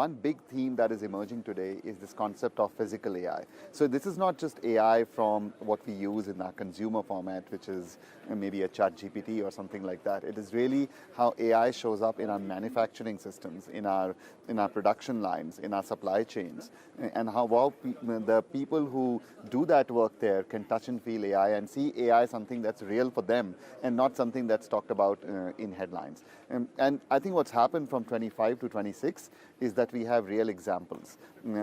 one big theme that is emerging today is this concept of physical AI. So this is not just AI from what we use in our consumer format, which is maybe a chat GPT or something like that. It is really how AI shows up in our manufacturing systems, in our production lines, in our supply chains, and how the people who do that work there can touch and feel AI and see AI something that's real for them and not something that's talked about in headlines. And I think what's happened from 25 to 26 is that we have real examples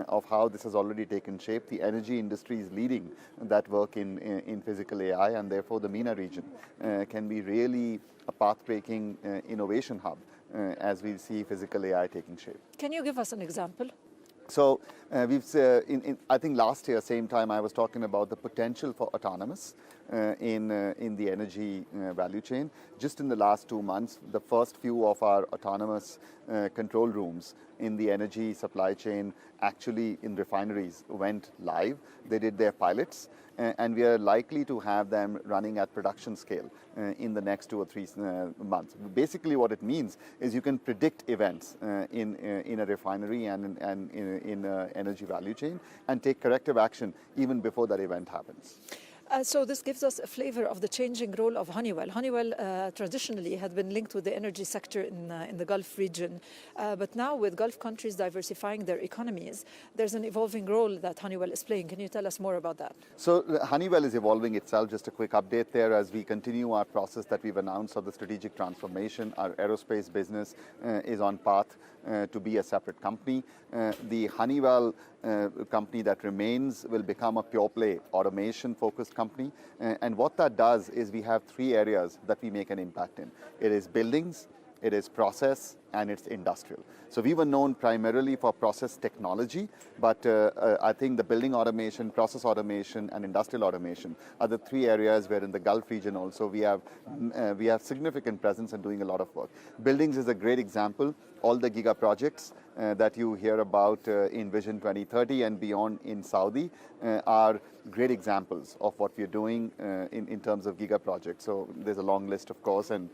of how this has already taken shape. The energy industry is leading that work in physical AI, and therefore the MENA region can be really a path-breaking innovation hub as we see physical AI taking shape. Can you give us an example? So I think last year, same time, I was talking about the potential for autonomous in the energy value chain. Just in the last 2 months, the first few of our autonomous control rooms in the energy supply chain, actually in refineries, went live. They did their pilots, and we are likely to have them running at production scale in the next 2 or 3 months. Basically what it means is you can predict events in a refinery and in energy value chain and take corrective action even before that event happens. So this gives us a flavor of the changing role of Honeywell. Honeywell traditionally had been linked with the energy sector in the Gulf region, but now with Gulf countries diversifying their economies, there's an evolving role that Honeywell is playing. Can you tell us more about that? So Honeywell is evolving itself. Just a quick update there as we continue our process that we've announced of the strategic transformation. Our aerospace business is on path to be a separate company. The Honeywell company that remains will become a pure play automation focused company, and what that does is we have 3 areas that we make an impact in. It is buildings, it is process, and it's industrial. So we were known primarily for process technology, but I think the building automation, process automation, and industrial automation are the 3 areas where in the Gulf region also we have significant presence and doing a lot of work. Buildings is a great example. All the giga projects that you hear about in Vision 2030 and beyond in Saudi are great examples of what we're doing in terms of giga projects. So there's a long list, of course, and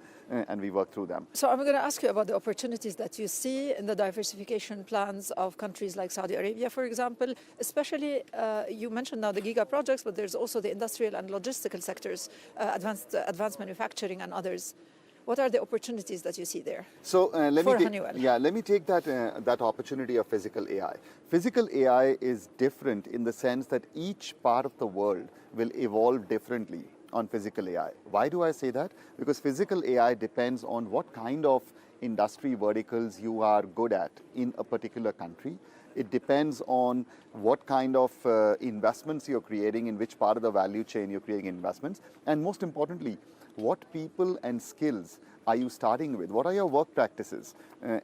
we work through them. So I'm going to ask you about the opportunities that you see in the diversification plans of countries like Saudi Arabia, for example, especially you mentioned now the giga projects, but there's also the industrial and logistical sectors, advanced manufacturing and others. What are the opportunities that you see there? So Honeywell? Let me take that opportunity of physical AI. Physical AI is different in the sense that each part of the world will evolve differently on physical AI. Why do I say that? Because physical AI depends on what kind of industry verticals you are good at in a particular country. It depends on what kind of investments you're creating, in which part of the value chain you're creating investments, and most importantly, what people and skills are you starting with? What are your work practices?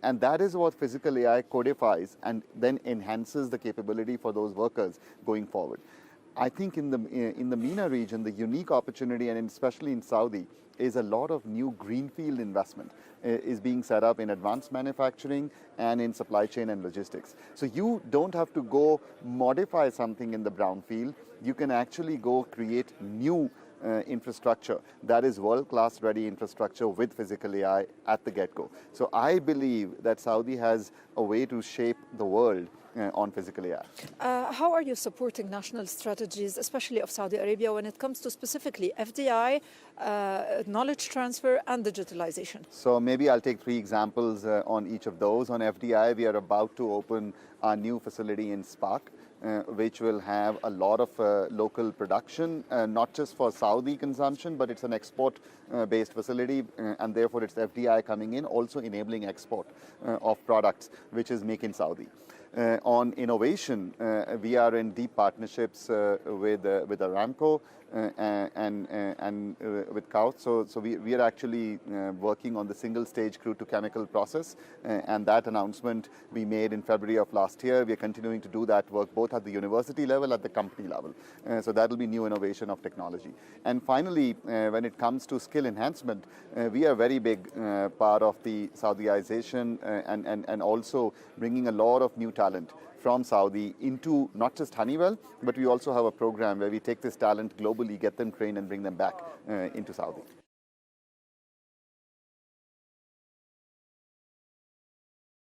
And that is what physical AI codifies and then enhances the capability for those workers going forward. I think in the MENA region, the unique opportunity, and especially in Saudi, is a lot of new greenfield investment is being set up in advanced manufacturing and in supply chain and logistics. So you don't have to go modify something in the brownfield. You can actually go create new infrastructure that is world-class ready infrastructure with physical AI at the get-go. So I believe that Saudi has a way to shape the world on physical AI. How are you supporting national strategies, especially of Saudi Arabia, when it comes to specifically FDI, knowledge transfer, and digitalization? So maybe I'll take 3 examples on each of those. On FDI, we are about to open our new facility in Spark, which will have a lot of local production, not just for Saudi consumption, but it's an export-based facility, and therefore it's FDI coming in, also enabling export of products, which is Make in Saudi. On innovation, we are in deep partnerships with Aramco and with Kau. So we are actually working on the single stage crude to chemical process, and that announcement we made in February of last year. We are continuing to do that work both at the university level, at the company level. So that will be new innovation of technology. And finally, when it comes to skill enhancement, we are a very big part of the Saudiization and also bringing a lot of new talent from Saudi into not just Honeywell, but we also have a program where we take this talent globally, get them trained, and bring them back into Saudi.